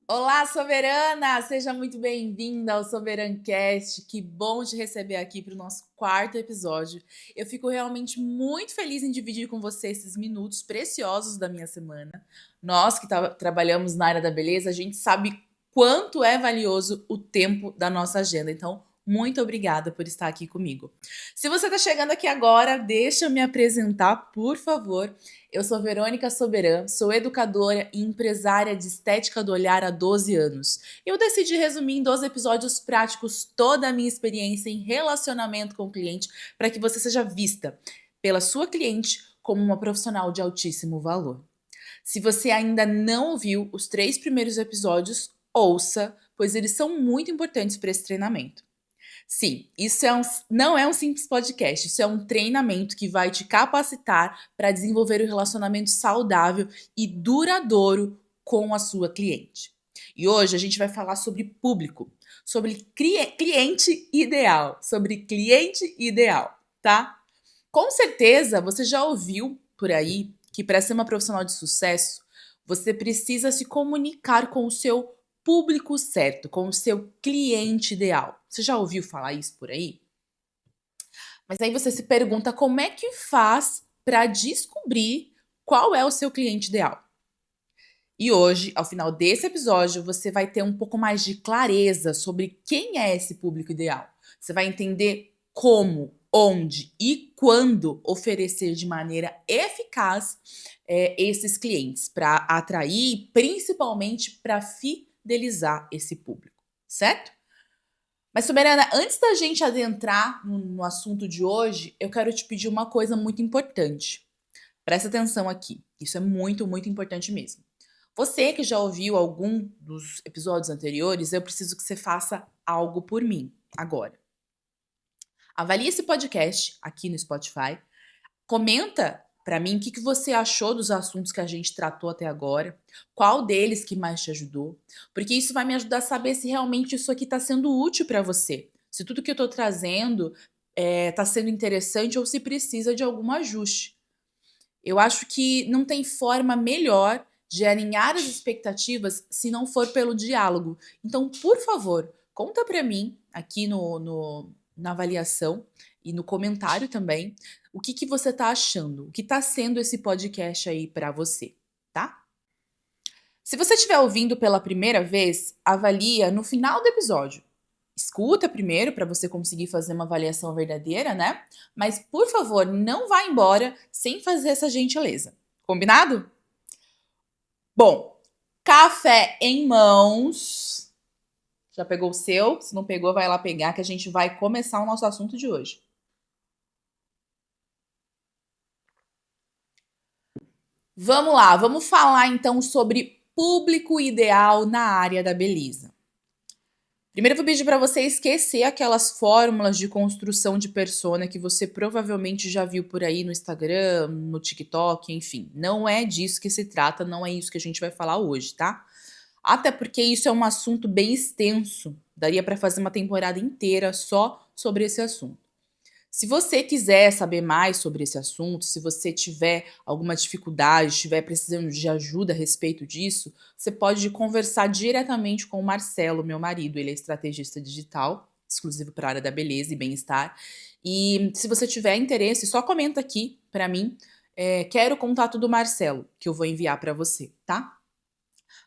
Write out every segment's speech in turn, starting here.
Olá, soberana! Seja muito bem-vinda ao Soberancast. Que bom te receber aqui para o nosso quarto episódio. Eu fico realmente muito feliz em dividir com você esses minutos preciosos da minha semana. Nós que trabalhamos na área da beleza, a gente sabe quanto é valioso o tempo da nossa agenda. Então, muito obrigada por estar aqui comigo. Se você está chegando aqui agora, deixa eu me apresentar, por favor. Eu sou Verônica Soberan, sou educadora e empresária de estética do olhar há 12 anos. Eu decidi resumir em 12 episódios práticos toda a minha experiência em relacionamento com o cliente para que você seja vista pela sua cliente como uma profissional de altíssimo valor. Se você ainda não ouviu os 3 primeiros episódios, ouça, pois eles são muito importantes para esse treinamento. Sim, não é um simples podcast, isso é um treinamento que vai te capacitar para desenvolver um relacionamento saudável e duradouro com a sua cliente. E hoje a gente vai falar sobre público, sobre cliente ideal, tá? Com certeza você já ouviu por aí que para ser uma profissional de sucesso, você precisa se comunicar com o seu público certo, com o seu cliente ideal. Você já ouviu falar isso por aí? Mas aí você se pergunta como é que faz para descobrir qual é o seu cliente ideal. E hoje, ao final desse episódio, você vai ter um pouco mais de clareza sobre quem é esse público ideal. Você vai entender como, onde e quando oferecer de maneira eficaz esses clientes para atrair e principalmente para fidelizar esse público, certo? Mas, Soberana, antes da gente adentrar no assunto de hoje, eu quero te pedir uma coisa muito importante. Presta atenção aqui. Isso é muito, muito importante mesmo. Você que já ouviu algum dos episódios anteriores, eu preciso que você faça algo por mim agora. Avalie esse podcast aqui no Spotify. Comenta para mim o que você achou dos assuntos que a gente tratou até agora. Qual deles que mais te ajudou? Porque isso vai me ajudar a saber se realmente isso aqui está sendo útil para você. Se tudo que eu estou trazendo está sendo interessante ou se precisa de algum ajuste. Eu acho que não tem forma melhor de alinhar as expectativas se não for pelo diálogo. Então, por favor, conta para mim aqui na avaliação e no comentário também o que você tá achando, o que tá sendo esse podcast aí para você, tá? Se você estiver ouvindo pela primeira vez, avalia no final do episódio. Escuta primeiro para você conseguir fazer uma avaliação verdadeira, né? Mas por favor, não vá embora sem fazer essa gentileza. Combinado? Bom, café em mãos. Já pegou o seu? Se não pegou, vai lá pegar que a gente vai começar o nosso assunto de hoje. Vamos lá, vamos falar então sobre público ideal na área da beleza. Primeiro eu vou pedir para você esquecer aquelas fórmulas de construção de persona que você provavelmente já viu por aí no Instagram, no TikTok, enfim. Não é disso que se trata, não é isso que a gente vai falar hoje, tá? Até porque isso é um assunto bem extenso. Daria para fazer uma temporada inteira só sobre esse assunto. Se você quiser saber mais sobre esse assunto, se você tiver alguma dificuldade, estiver precisando de ajuda a respeito disso, você pode conversar diretamente com o Marcelo, meu marido. Ele é estrategista digital, exclusivo para a área da beleza e bem-estar. E se você tiver interesse, só comenta aqui para mim. Quero o contato do Marcelo, que eu vou enviar para você, tá?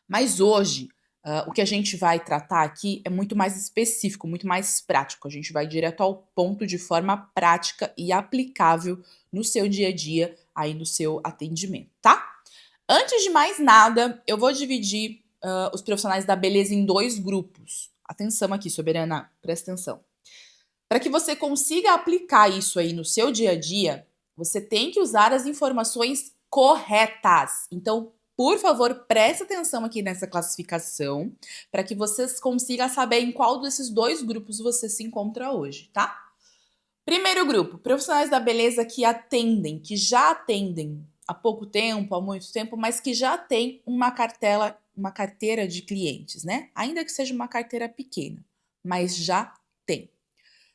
Mas hoje, o que a gente vai tratar aqui é muito mais específico, muito mais prático. A gente vai direto ao ponto de forma prática e aplicável no seu dia a dia, aí no seu atendimento, tá? Antes de mais nada, eu vou dividir os profissionais da beleza em 2 grupos. Atenção aqui, soberana, presta atenção. Para que você consiga aplicar isso aí no seu dia a dia, você tem que usar as informações corretas. Então, por favor, preste atenção aqui nessa classificação para que vocês consigam saber em qual desses 2 grupos você se encontra hoje, tá? Primeiro grupo, profissionais da beleza que atendem, que já atendem há pouco tempo, há muito tempo, mas que já tem uma carteira de clientes, né? Ainda que seja uma carteira pequena, mas já tem.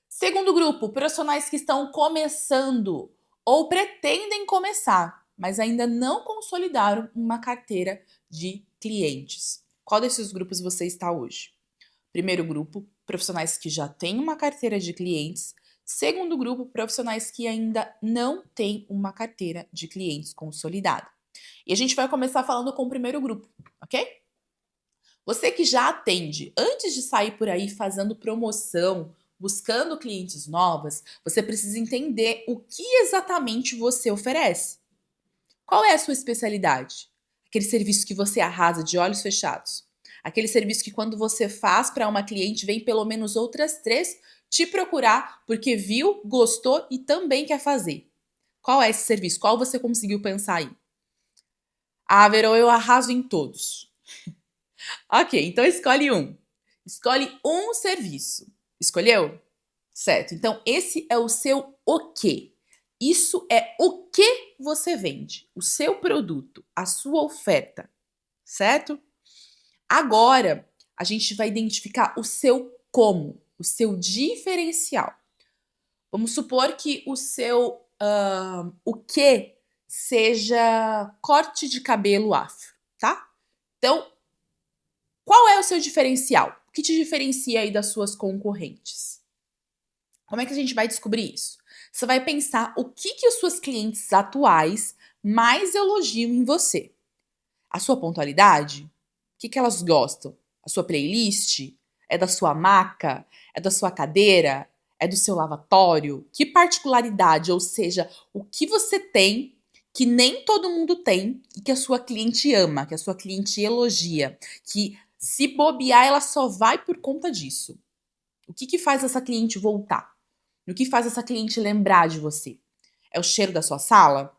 Segundo grupo, profissionais que estão começando ou pretendem começar, mas ainda não consolidaram uma carteira de clientes. Qual desses grupos você está hoje? Primeiro grupo, profissionais que já têm uma carteira de clientes. Segundo grupo, profissionais que ainda não têm uma carteira de clientes consolidada. E a gente vai começar falando com o primeiro grupo, ok? Você que já atende, antes de sair por aí fazendo promoção, buscando clientes novas, você precisa entender o que exatamente você oferece. Qual é a sua especialidade? Aquele serviço que você arrasa de olhos fechados. Aquele serviço que quando você faz para uma cliente, vem pelo menos outras 3 te procurar porque viu, gostou e também quer fazer. Qual é esse serviço? Qual você conseguiu pensar aí? Ah, Verô, eu arraso em todos. Ok, então escolhe um. Escolhe um serviço. Escolheu? Certo. Então, esse é o seu o quê. Isso é o que você vende, o seu produto, a sua oferta, certo? Agora, a gente vai identificar o seu como, o seu diferencial. Vamos supor que o seu o que seja corte de cabelo afro, tá? Então, qual é o seu diferencial? O que te diferencia aí das suas concorrentes? Como é que a gente vai descobrir isso? Você vai pensar o que os seus clientes atuais mais elogiam em você. A sua pontualidade? O que elas gostam? A sua playlist? É da sua maca? É da sua cadeira? É do seu lavatório? Que particularidade, ou seja, o que você tem que nem todo mundo tem e que a sua cliente ama, que a sua cliente elogia, que se bobear ela só vai por conta disso. O que faz essa cliente voltar? O que faz essa cliente lembrar de você? É o cheiro da sua sala?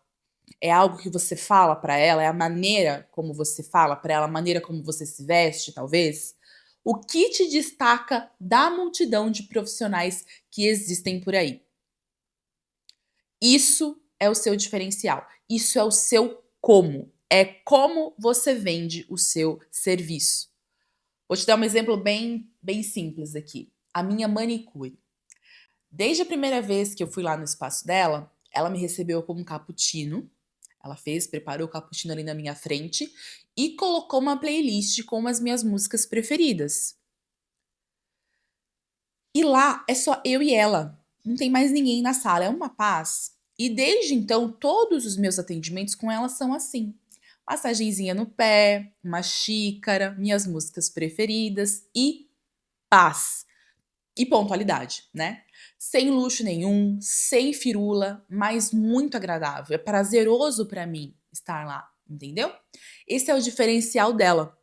É algo que você fala para ela? É a maneira como você fala para ela? A maneira como você se veste, talvez? O que te destaca da multidão de profissionais que existem por aí? Isso é o seu diferencial. Isso é o seu como. É como você vende o seu serviço. Vou te dar um exemplo bem simples aqui. A minha manicure. Desde a primeira vez que eu fui lá no espaço dela, ela me recebeu como um cappuccino. Ela preparou o cappuccino ali na minha frente e colocou uma playlist com as minhas músicas preferidas. E lá é só eu e ela. Não tem mais ninguém na sala, é uma paz. E desde então, todos os meus atendimentos com ela são assim. Massagenzinha no pé, uma xícara, minhas músicas preferidas e paz. E pontualidade, né? Sem luxo nenhum, sem firula, mas muito agradável. É prazeroso pra mim estar lá, entendeu? Esse é o diferencial dela.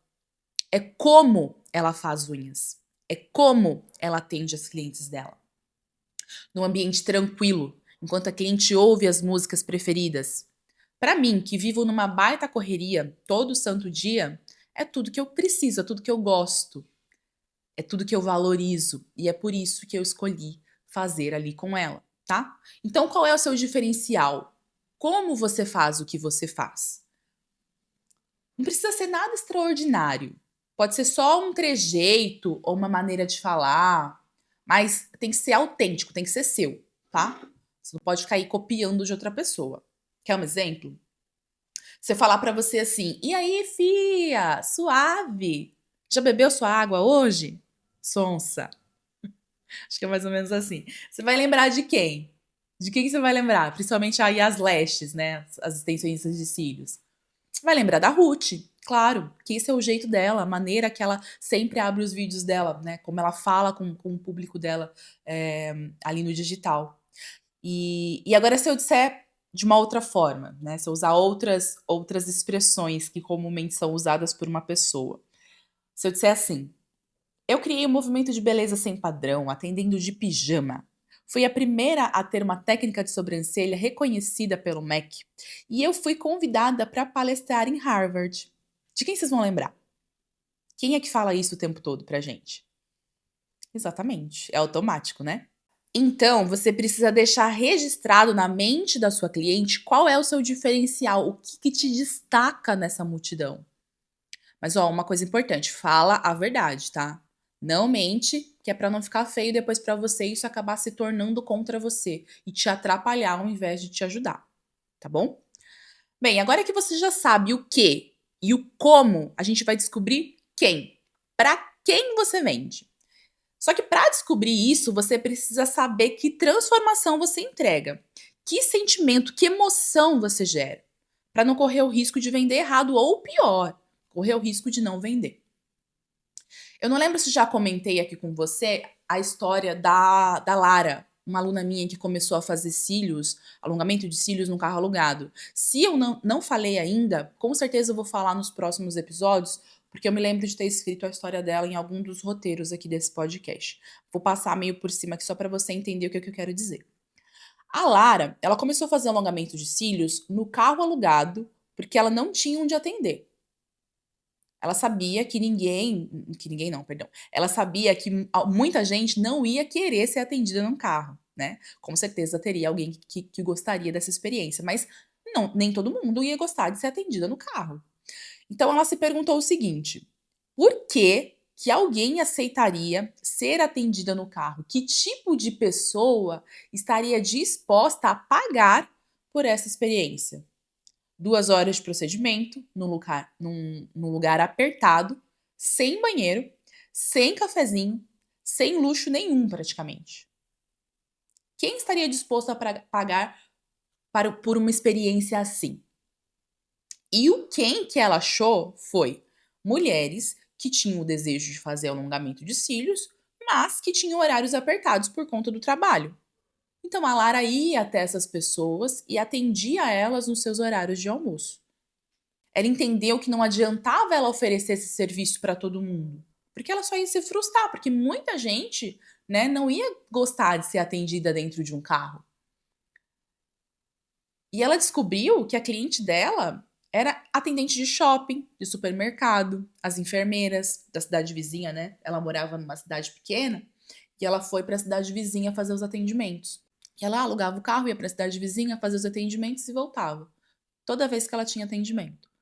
É como ela faz unhas. É como ela atende as clientes dela. Num ambiente tranquilo, enquanto a cliente ouve as músicas preferidas. Pra mim, que vivo numa baita correria todo santo dia, é tudo que eu preciso, é tudo que eu gosto. É tudo que eu valorizo e é por isso que eu escolhi fazer ali com ela, tá? Então, qual é o seu diferencial? Como você faz o que você faz? Não precisa ser nada extraordinário. Pode ser só um trejeito ou uma maneira de falar, mas tem que ser autêntico, tem que ser seu, tá? Você não pode ficar aí copiando de outra pessoa. Quer um exemplo? Você falar pra você assim: "E aí, fia? Suave? Já bebeu sua água hoje? Sonsa." Acho que é mais ou menos assim. Você vai lembrar de quem? De quem você vai lembrar? Principalmente aí as lashes, né? As extensionistas de cílios. Você vai lembrar da Ruth, claro, que esse é o jeito dela, a maneira que ela sempre abre os vídeos dela, né? Como ela fala com o público dela ali no digital. E agora, se eu disser de uma outra forma, né? Se eu usar outras expressões que comumente são usadas por uma pessoa. Se eu disser assim: eu criei um movimento de beleza sem padrão, atendendo de pijama. Fui a primeira a ter uma técnica de sobrancelha reconhecida pelo MEC. E eu fui convidada para palestrar em Harvard. De quem vocês vão lembrar? Quem é que fala isso o tempo todo pra gente? Exatamente, é automático, né? Então, você precisa deixar registrado na mente da sua cliente qual é o seu diferencial, o que te destaca nessa multidão. Mas, ó, uma coisa importante, fala a verdade, tá? Não mente, que é pra não ficar feio depois pra você e isso acabar se tornando contra você e te atrapalhar ao invés de te ajudar, tá bom? Bem, agora que você já sabe o que e o como, a gente vai descobrir quem? Para quem você vende? Só que para descobrir isso, você precisa saber que transformação você entrega, que sentimento, que emoção você gera, para não correr o risco de vender errado ou pior, correr o risco de não vender. Eu não lembro se já comentei aqui com você a história da Lara, uma aluna minha que começou a fazer cílios, alongamento de cílios no carro alugado. Se eu não falei ainda, com certeza eu vou falar nos próximos episódios, porque eu me lembro de ter escrito a história dela em algum dos roteiros aqui desse podcast. Vou passar meio por cima aqui só para você entender o que eu quero dizer. A Lara, ela começou a fazer alongamento de cílios no carro alugado, porque ela não tinha onde atender. Ela sabia que ninguém não, perdão. Ela sabia que muita gente não ia querer ser atendida num carro, né? Com certeza teria alguém que gostaria dessa experiência, mas não, nem todo mundo ia gostar de ser atendida no carro. Então ela se perguntou o seguinte: por que alguém aceitaria ser atendida no carro? Que tipo de pessoa estaria disposta a pagar por essa experiência? 2 horas de procedimento, num lugar apertado, sem banheiro, sem cafezinho, sem luxo nenhum praticamente. Quem estaria disposto a pagar por uma experiência assim? E o quem que ela achou foi mulheres que tinham o desejo de fazer alongamento de cílios, mas que tinham horários apertados por conta do trabalho. Então a Lara ia até essas pessoas e atendia elas nos seus horários de almoço. Ela entendeu que não adiantava ela oferecer esse serviço para todo mundo, porque ela só ia se frustrar, porque muita gente, né, não ia gostar de ser atendida dentro de um carro. E ela descobriu que a cliente dela era atendente de shopping, de supermercado, as enfermeiras da cidade vizinha, né? Ela morava numa cidade pequena e ela foi para a cidade vizinha fazer os atendimentos. E ela alugava o carro, ia para a cidade vizinha fazer os atendimentos e voltava. Toda vez que ela tinha atendimento.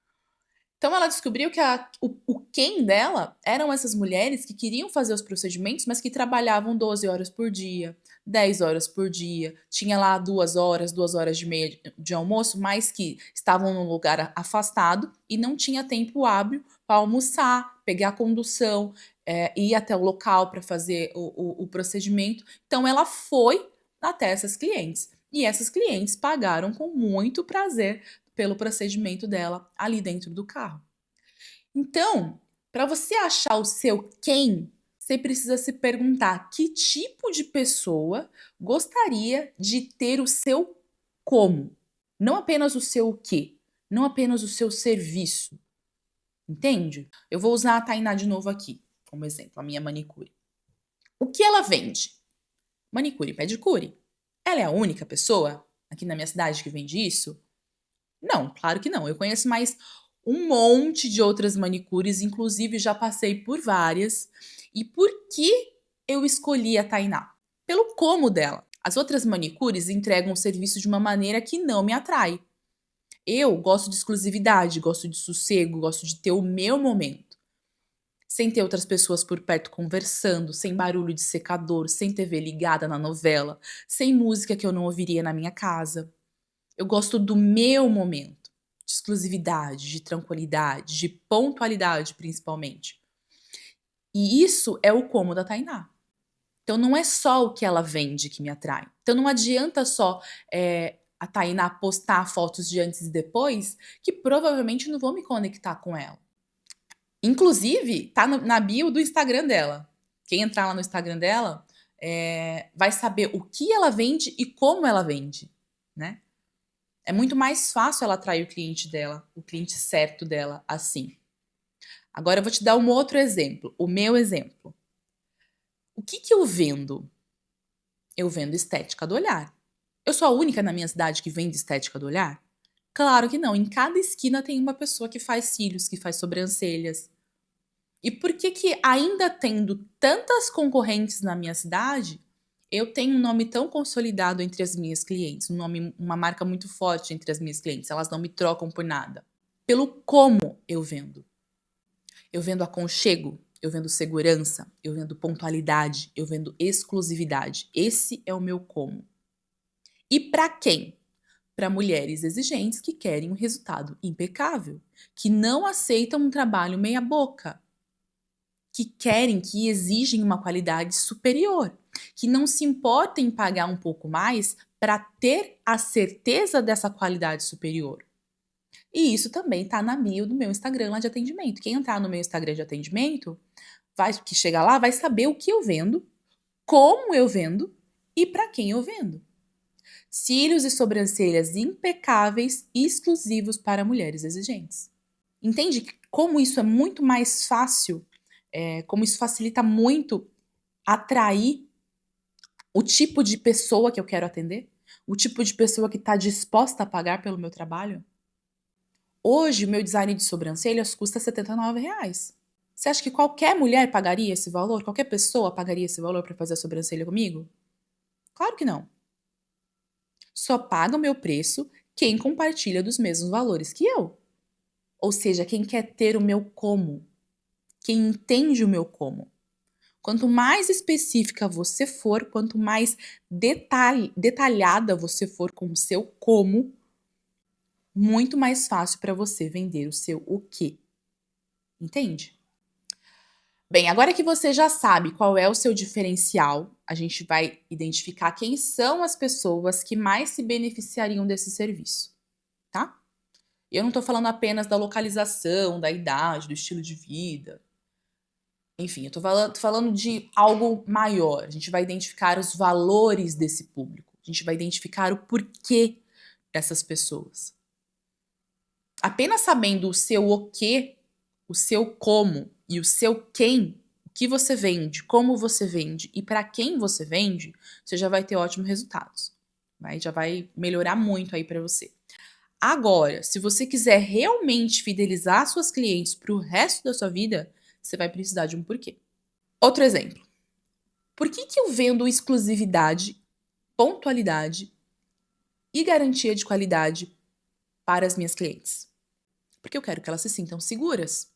Então ela descobriu que o quem dela eram essas mulheres que queriam fazer os procedimentos, mas que trabalhavam 12 horas por dia, 10 horas por dia, tinha lá 2 horas e meia de almoço, mas que estavam num lugar afastado e não tinha tempo hábil para almoçar, pegar a condução, ir até o local para fazer o procedimento. Então ela foi até essas clientes. E essas clientes pagaram com muito prazer pelo procedimento dela ali dentro do carro. Então, para você achar o seu quem, você precisa se perguntar que tipo de pessoa gostaria de ter o seu como. Não apenas o seu o quê, não apenas o seu serviço. Entende? Eu vou usar a Tainá de novo aqui, como exemplo, a minha manicure. O que ela vende? Manicure e pedicure. Ela é a única pessoa aqui na minha cidade que vende isso? Não, claro que não. Eu conheço mais um monte de outras manicures, inclusive já passei por várias. E por que eu escolhi a Tainá? Pelo como dela. As outras manicures entregam o serviço de uma maneira que não me atrai. Eu gosto de exclusividade, gosto de sossego, gosto de ter o meu momento. Sem ter outras pessoas por perto conversando, sem barulho de secador, sem TV ligada na novela, sem música que eu não ouviria na minha casa. Eu gosto do meu momento, de exclusividade, de tranquilidade, de pontualidade, principalmente. E isso é o como da Tainá. Então não é só o que ela vende que me atrai. Então não adianta só a Tainá postar fotos de antes e depois, que provavelmente não vou me conectar com ela. Inclusive, tá na bio do Instagram dela. Quem entrar lá no Instagram dela vai saber o que ela vende e como ela vende, né? É muito mais fácil ela atrair o cliente dela, o cliente certo dela, assim. Agora eu vou te dar um outro exemplo, o meu exemplo. O que eu vendo? Eu vendo estética do olhar. Eu sou a única na minha cidade que vende estética do olhar? Claro que não. Em cada esquina tem uma pessoa que faz cílios, que faz sobrancelhas. E por que ainda tendo tantas concorrentes na minha cidade, eu tenho um nome tão consolidado entre as minhas clientes, uma marca muito forte entre as minhas clientes, elas não me trocam por nada. Pelo como eu vendo. Eu vendo aconchego, eu vendo segurança, eu vendo pontualidade, eu vendo exclusividade. Esse é o meu como. E para quem? Para mulheres exigentes que querem um resultado impecável, que não aceitam um trabalho meia boca. que querem, que exigem uma qualidade superior, que não se importam em pagar um pouco mais para ter a certeza dessa qualidade superior. E isso também tá na bio do meu Instagram lá de atendimento. Quem entrar no meu Instagram de atendimento, que chegar lá, vai saber o que eu vendo, como eu vendo e para quem eu vendo. Cílios e sobrancelhas impecáveis e exclusivos para mulheres exigentes. Entende como isso é muito mais fácil, como isso facilita muito atrair o tipo de pessoa que eu quero atender? O tipo de pessoa que está disposta a pagar pelo meu trabalho? Hoje, o meu design de sobrancelhas custa R$ 79. Você acha que qualquer mulher pagaria esse valor? Qualquer pessoa pagaria esse valor para fazer a sobrancelha comigo? Claro que não. Só paga o meu preço quem compartilha dos mesmos valores que eu. Ou seja, quem quer ter o meu como. Quem entende o meu como. Quanto mais específica você for, quanto mais detalhada você for com o seu como, muito mais fácil para você vender o seu o quê. Entende? Bem, agora que você já sabe qual é o seu diferencial, a gente vai identificar quem são as pessoas que mais se beneficiariam desse serviço, tá? Eu não tô falando apenas da localização, da idade, do estilo de vida. Enfim, eu tô falando de algo maior. A gente vai identificar os valores desse público. A gente vai identificar o porquê dessas pessoas. Apenas sabendo o seu o quê, o seu como e o seu quem, o que você vende, como você vende e para quem você vende, você já vai ter ótimos resultados. Já vai melhorar muito aí para você. Agora, se você quiser realmente fidelizar suas clientes para o resto da sua vida, você vai precisar de um porquê. Outro exemplo. Por que eu vendo exclusividade, pontualidade e garantia de qualidade para as minhas clientes? Porque eu quero que elas se sintam seguras.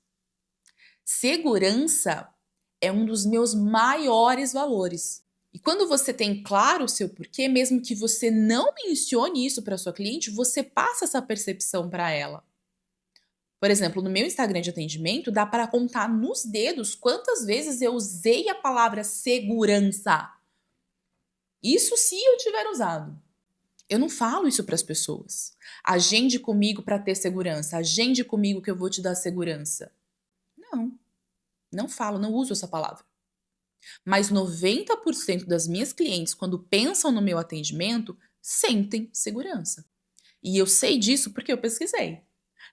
Segurança é um dos meus maiores valores. E quando você tem claro o seu porquê, mesmo que você não mencione isso para sua cliente, você passa essa percepção para ela. Por exemplo, no meu Instagram de atendimento, dá para contar nos dedos quantas vezes eu usei a palavra segurança. Isso se eu tiver usado. Eu não falo isso para as pessoas. Agende comigo para ter segurança. Agende comigo que eu vou te dar segurança. Não falo, não uso essa palavra. Mas 90% das minhas clientes, quando pensam no meu atendimento, sentem segurança. E eu sei disso porque eu pesquisei.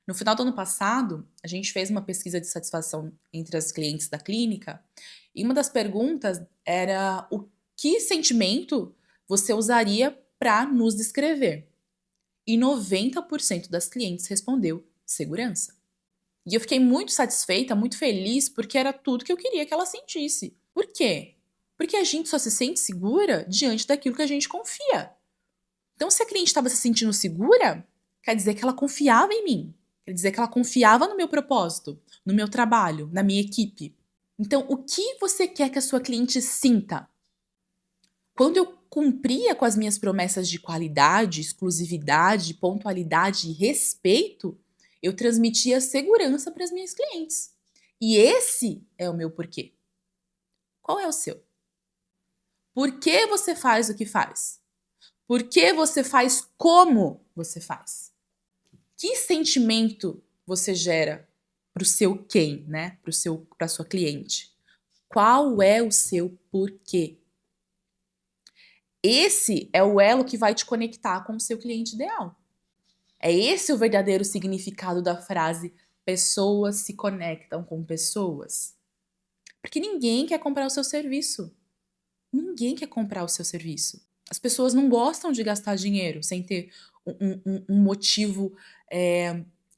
No final do ano passado, a gente fez uma pesquisa de satisfação entre as clientes da clínica e uma das perguntas era o que sentimento você usaria para nos descrever. E 90% das clientes respondeu segurança. E eu fiquei muito satisfeita, muito feliz, porque era tudo que eu queria que ela sentisse. Por quê? Porque a gente só se sente segura diante daquilo que a gente confia. Então, se a cliente estava se sentindo segura, quer dizer que ela confiava em mim. Quer dizer que ela confiava no meu propósito, no meu trabalho, na minha equipe. Então, o que você quer que a sua cliente sinta? Quando eu cumpria com as minhas promessas de qualidade, exclusividade, pontualidade e respeito, eu transmitia segurança para as minhas clientes. E esse é o meu porquê. Qual é o seu? Por que você faz o que faz? Por que você faz como você faz? Que sentimento você gera para o seu quem, né? Para sua cliente? Qual é o seu porquê? Esse é o elo que vai te conectar com o seu cliente ideal. É esse o verdadeiro significado da frase pessoas se conectam com pessoas. Porque ninguém quer comprar o seu serviço. Ninguém quer comprar o seu serviço. As pessoas não gostam de gastar dinheiro sem ter um motivo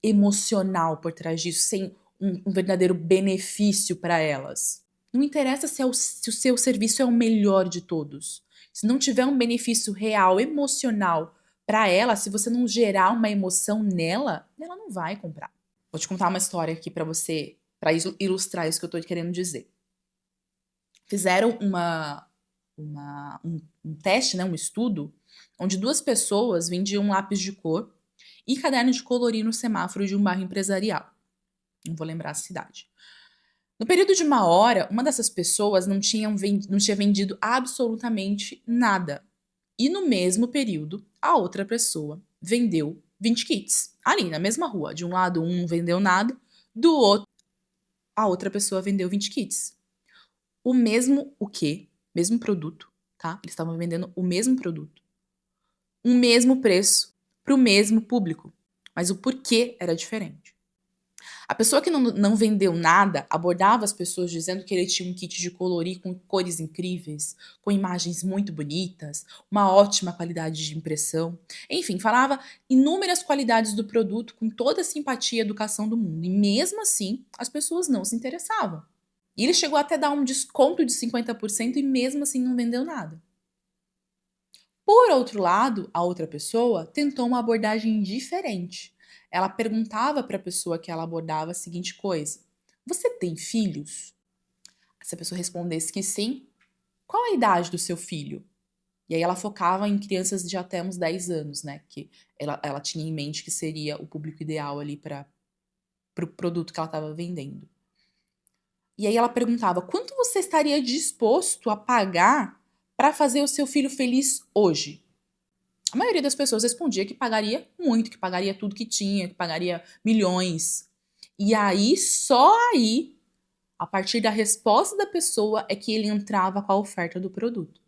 emocional por trás disso, sem um verdadeiro benefício para elas. Não interessa se o seu serviço é o melhor de todos. Se não tiver um benefício real, emocional para ela, se você não gerar uma emoção nela, ela não vai comprar. Vou te contar uma história aqui para você, para ilustrar isso que eu tô querendo dizer. Fizeram um teste, né, um estudo, onde 2 pessoas vendiam um lápis de cor e caderno de colorir no semáforo de um bairro empresarial. Não vou lembrar a cidade. No período de 1 hora, uma dessas pessoas não tinha vendido absolutamente nada. E no mesmo período, a outra pessoa vendeu 20 kits. Ali, na mesma rua. De um lado, um não vendeu nada, do outro, a outra pessoa vendeu 20 kits. O mesmo o quê? Mesmo produto, tá? Eles estavam vendendo o mesmo produto. O mesmo preço para o mesmo público. Mas o porquê era diferente. A pessoa que não vendeu nada abordava as pessoas dizendo que ele tinha um kit de colorir com cores incríveis, com imagens muito bonitas, uma ótima qualidade de impressão. Enfim, falava inúmeras qualidades do produto com toda a simpatia e educação do mundo. E mesmo assim, as pessoas não se interessavam. E ele chegou até a dar um desconto de 50% e mesmo assim não vendeu nada. Por outro lado, a outra pessoa tentou uma abordagem diferente. Ela perguntava para a pessoa que ela abordava a seguinte coisa: Você tem filhos? Se a pessoa respondesse que sim, qual a idade do seu filho? E aí ela focava em crianças de até uns 10 anos, né? Que ela tinha em mente que seria o público ideal ali para o produto que ela estava vendendo. E aí ela perguntava: quanto você estaria disposto a pagar para fazer o seu filho feliz hoje? A maioria das pessoas respondia que pagaria muito, que pagaria tudo que tinha, que pagaria milhões. E aí, só aí, a partir da resposta da pessoa, é que ele entrava com a oferta do produto.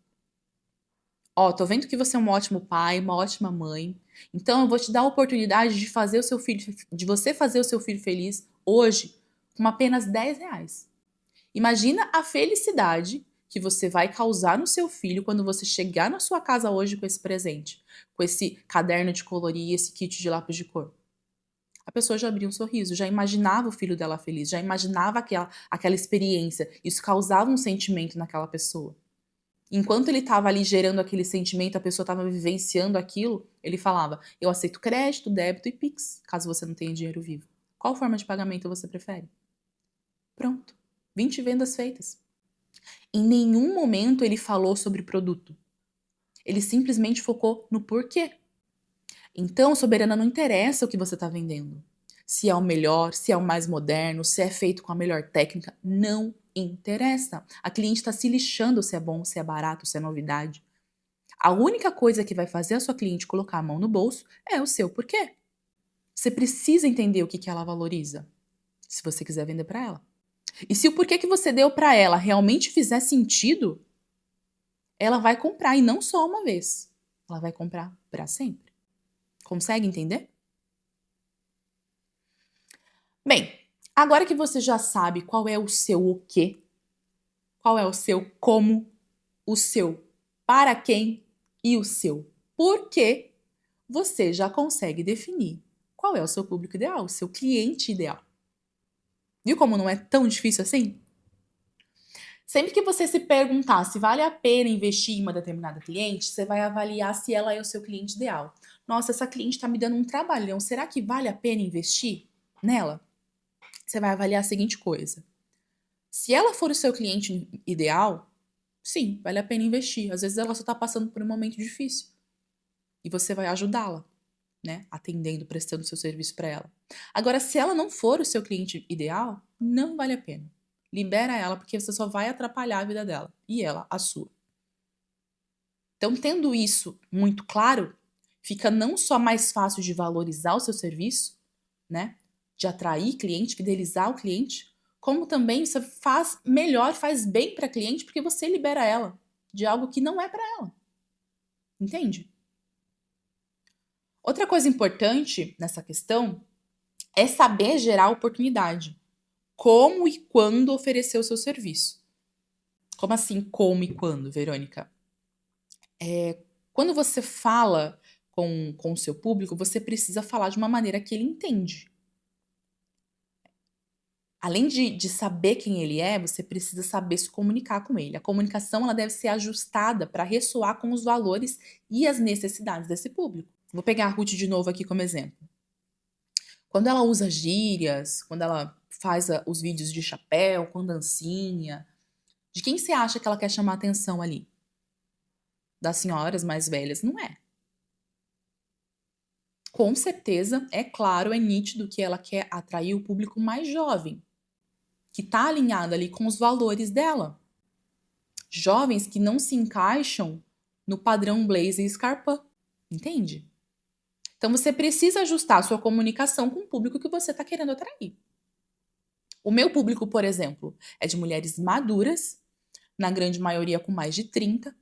Ó, tô vendo que você é um ótimo pai, uma ótima mãe. Então eu vou te dar a oportunidade de fazer o seu filho, de você fazer o seu filho feliz hoje com apenas R$ 10. Imagina a felicidade que você vai causar no seu filho quando você chegar na sua casa hoje com esse presente, com esse caderno de colorir, esse kit de lápis de cor. A pessoa já abria um sorriso, já imaginava o filho dela feliz, já imaginava aquela experiência. Isso causava um sentimento naquela pessoa. Enquanto ele estava ali gerando aquele sentimento, a pessoa estava vivenciando aquilo, ele falava: Eu aceito crédito, débito e Pix, caso você não tenha dinheiro vivo. Qual forma de pagamento você prefere? Pronto. 20 vendas feitas. Em nenhum momento ele falou sobre produto. Ele simplesmente focou no porquê. Então, soberana, não interessa o que você está vendendo. Se é o melhor, se é o mais moderno, se é feito com a melhor técnica, não interessa. A cliente está se lixando se é bom, se é barato, se é novidade. A única coisa que vai fazer a sua cliente colocar a mão no bolso é o seu porquê. Você precisa entender o que ela valoriza, se você quiser vender para ela. E se o porquê que você deu para ela realmente fizer sentido, ela vai comprar e não só uma vez. Ela vai comprar para sempre. Consegue entender? Bem, agora que você já sabe qual é o seu o quê, qual é o seu como, o seu para quem e o seu porquê, você já consegue definir qual é o seu público ideal, o seu cliente ideal. Viu como não é tão difícil assim? Sempre que você se perguntar se vale a pena investir em uma determinada cliente, você vai avaliar se ela é o seu cliente ideal. Nossa, essa cliente está me dando um trabalhão, será que vale a pena investir nela? Você vai avaliar a seguinte coisa: se ela for o seu cliente ideal, sim, vale a pena investir. Às vezes ela só está passando por um momento difícil e você vai ajudá-la, né? Atendendo, prestando seu serviço para ela. Agora, se ela não for o seu cliente ideal, não vale a pena. Libera ela, porque você só vai atrapalhar a vida dela e ela a sua. Então, tendo isso muito claro, fica não só mais fácil de valorizar o seu serviço, né? De atrair cliente, fidelizar o cliente, como também você faz melhor, faz bem para a cliente, porque você libera ela de algo que não é para ela. Entende? Outra coisa importante nessa questão é saber gerar oportunidade. Como e quando oferecer o seu serviço. Como assim, como e quando, Verônica? Quando você fala com o seu público, você precisa falar de uma maneira que ele entende. Além de saber quem ele é, você precisa saber se comunicar com ele. A comunicação ela deve ser ajustada para ressoar com os valores e as necessidades desse público. Vou pegar a Ruth de novo aqui como exemplo. Quando ela usa gírias, quando ela faz os vídeos de chapéu, com dancinha, de quem você acha que ela quer chamar a atenção ali? Das senhoras mais velhas? Não é. Com certeza, é claro, é nítido que ela quer atrair o público mais jovem, que está alinhada ali com os valores dela. Jovens que não se encaixam no padrão blazer e scarpa, entende? Então você precisa ajustar a sua comunicação com o público que você está querendo atrair. O meu público, por exemplo, é de mulheres maduras, na grande maioria com mais de 30,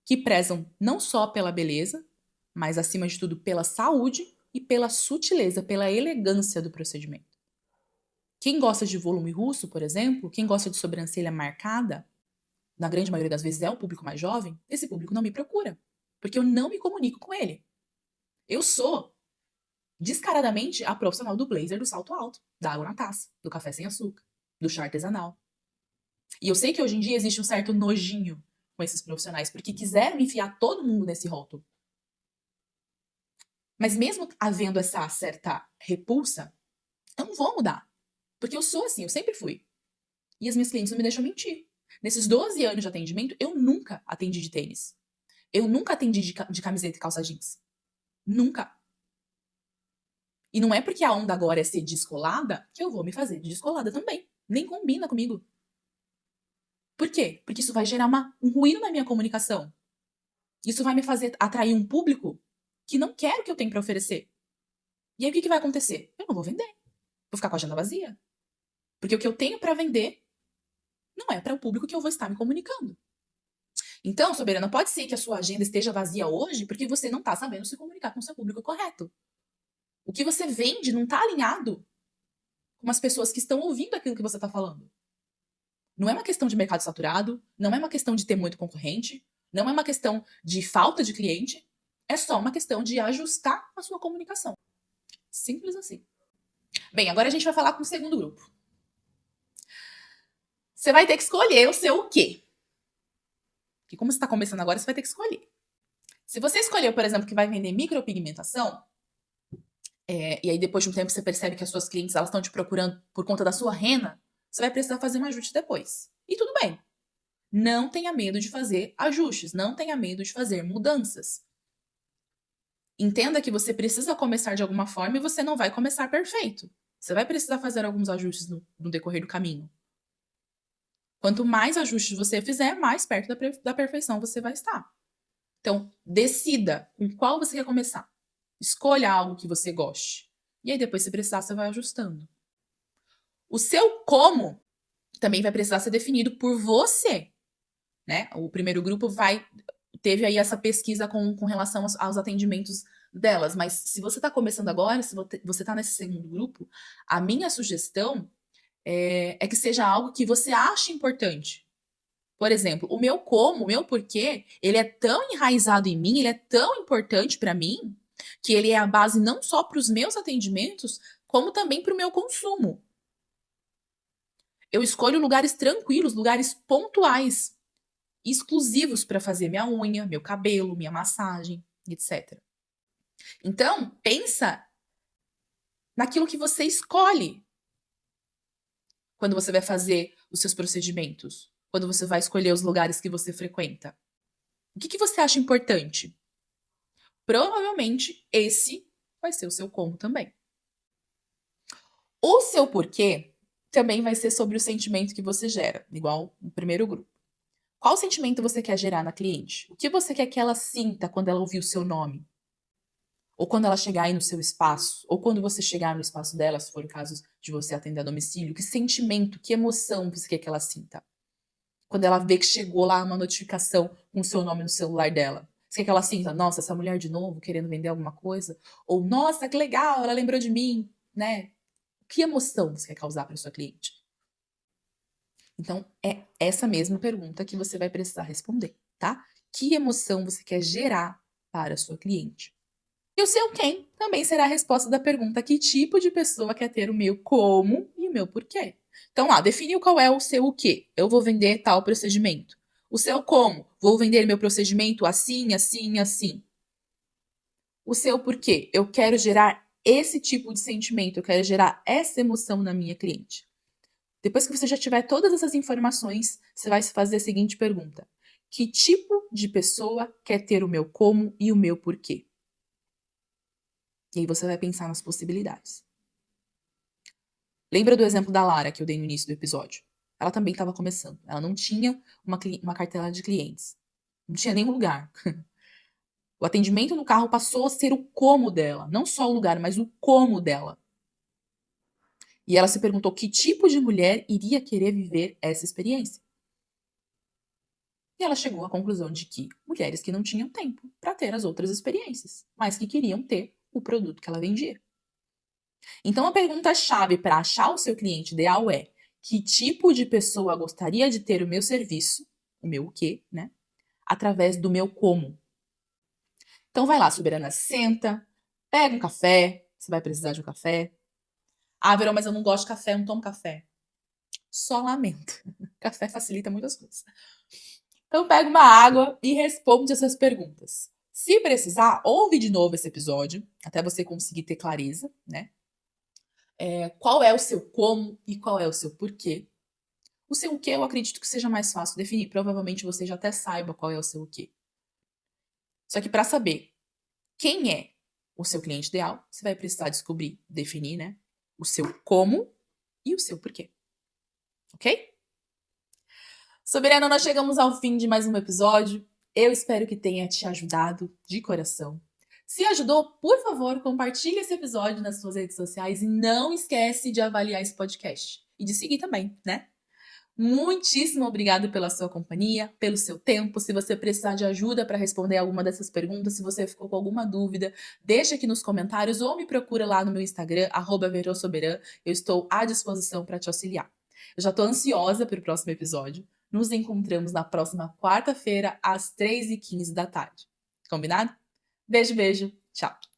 que prezam não só pela beleza, mas acima de tudo pela saúde e pela sutileza, pela elegância do procedimento. Quem gosta de volume russo, por exemplo, quem gosta de sobrancelha marcada, na grande maioria das vezes é o público mais jovem, esse público não me procura, porque eu não me comunico com ele. Eu sou descaradamente a profissional do blazer do salto alto, da água na taça, do café sem açúcar, do chá artesanal. E eu sei que hoje em dia existe um certo nojinho com esses profissionais, porque quiseram enfiar todo mundo nesse rótulo. Mas mesmo havendo essa certa repulsa, eu não vou mudar. Porque eu sou assim, eu sempre fui. E as minhas clientes não me deixam mentir. Nesses 12 anos de atendimento, eu nunca atendi de tênis. Eu nunca atendi de camiseta e calça jeans. Nunca. E não é porque a onda agora é ser descolada que eu vou me fazer de descolada também. Nem combina comigo. Por quê? Porque isso vai gerar um ruído na minha comunicação. Isso vai me fazer atrair um público que não quer o que eu tenho para oferecer. E aí o que vai acontecer? Eu não vou vender. Vou ficar com a agenda vazia. Porque o que eu tenho para vender não é para o público que eu vou estar me comunicando. Então, soberana, pode ser que a sua agenda esteja vazia hoje porque você não está sabendo se comunicar com o seu público correto. O que você vende não está alinhado com as pessoas que estão ouvindo aquilo que você está falando. Não é uma questão de mercado saturado, não é uma questão de ter muito concorrente, não é uma questão de falta de cliente, é só uma questão de ajustar a sua comunicação. Simples assim. Bem, agora a gente vai falar com o segundo grupo. Você vai ter que escolher o seu o quê? Porque como você está começando agora, você vai ter que escolher. Se você escolheu, por exemplo, que vai vender micropigmentação, e aí depois de um tempo você percebe que as suas clientes elas estão te procurando por conta da sua rena, você vai precisar fazer um ajuste depois. E tudo bem. Não tenha medo de fazer ajustes, não tenha medo de fazer mudanças. Entenda que você precisa começar de alguma forma e você não vai começar perfeito. Você vai precisar fazer alguns ajustes no decorrer do caminho. Quanto mais ajustes você fizer, mais perto da perfeição você vai estar. Então, decida com qual você quer começar. Escolha algo que você goste. E aí, depois, se precisar, você vai ajustando. O seu como também vai precisar ser definido por você. Né? O primeiro grupo teve aí essa pesquisa com relação aos atendimentos delas. Mas se você está começando agora, se você está nesse segundo grupo, a minha sugestão é que seja algo que você ache importante. Por exemplo, o meu porquê, ele é tão enraizado em mim, ele é tão importante para mim, que ele é a base não só para os meus atendimentos, como também para o meu consumo. Eu escolho lugares tranquilos, lugares pontuais, exclusivos para fazer minha unha, meu cabelo, minha massagem, etc. Então, pensa naquilo que você escolhe quando você vai fazer os seus procedimentos, quando você vai escolher os lugares que você frequenta. O que você acha importante? Provavelmente esse vai ser o seu como também. O seu porquê também vai ser sobre o sentimento que você gera, igual no primeiro grupo. Qual sentimento você quer gerar na cliente? O que você quer que ela sinta quando ela ouvir o seu nome? Ou quando ela chegar aí no seu espaço? Ou quando você chegar no espaço dela, se for o caso de você atender a domicílio? Que sentimento, que emoção você quer que ela sinta? Quando ela vê que chegou lá uma notificação com o seu nome no celular dela. Você quer que ela sinta, nossa, essa mulher de novo querendo vender alguma coisa? Ou, nossa, que legal, ela lembrou de mim, né? Que emoção você quer causar para sua cliente? Então, é essa mesma pergunta que você vai precisar responder, tá? Que emoção você quer gerar para a sua cliente? E o seu quem também será a resposta da pergunta que tipo de pessoa quer ter o meu como e o meu porquê. Então, lá, definiu qual é o seu o quê. Eu vou vender tal procedimento. O seu como. Vou vender meu procedimento assim, assim, assim. O seu porquê. Eu quero gerar esse tipo de sentimento, eu quero gerar essa emoção na minha cliente. Depois que você já tiver todas essas informações, você vai se fazer a seguinte pergunta: que tipo de pessoa quer ter o meu como e o meu porquê? E aí você vai pensar nas possibilidades. Lembra do exemplo da Lara que eu dei no início do episódio? Ela também estava começando. Ela não tinha uma cartela de clientes. Não tinha nenhum lugar. O atendimento no carro passou a ser o como dela. Não só o lugar, mas o como dela. E ela se perguntou que tipo de mulher iria querer viver essa experiência. E ela chegou à conclusão de que mulheres que não tinham tempo para ter as outras experiências, mas que queriam ter o produto que ela vendia. Então a pergunta-chave para achar o seu cliente ideal é: que tipo de pessoa gostaria de ter o meu serviço, o meu o quê, né? Através do meu como. Então vai lá, soberana, senta, pega um café, você vai precisar de um café. Ah, Verão, mas eu não gosto de café, eu não tomo café. Só lamento. Café facilita muitas coisas. Então pega uma água e responde essas perguntas. Se precisar, ouve de novo esse episódio, até você conseguir ter clareza, né? Qual é o seu como e qual é o seu porquê. O seu o quê eu acredito que seja mais fácil definir. Provavelmente você já até saiba qual é o seu o quê. Só que para saber quem é o seu cliente ideal, você vai precisar descobrir, definir, né? O seu como e o seu porquê. Ok? Soberana, nós chegamos ao fim de mais um episódio. Eu espero que tenha te ajudado de coração. Se ajudou, por favor, compartilhe esse episódio nas suas redes sociais e não esquece de avaliar esse podcast. E de seguir também, né? Muitíssimo obrigado pela sua companhia, pelo seu tempo. Se você precisar de ajuda para responder alguma dessas perguntas, se você ficou com alguma dúvida, deixa aqui nos comentários ou me procura lá no meu Instagram, @verossoberan. Eu estou à disposição para te auxiliar. Eu já estou ansiosa para o próximo episódio. Nos encontramos na próxima quarta-feira, às 3h15 da tarde. Combinado? Beijo, beijo. Tchau.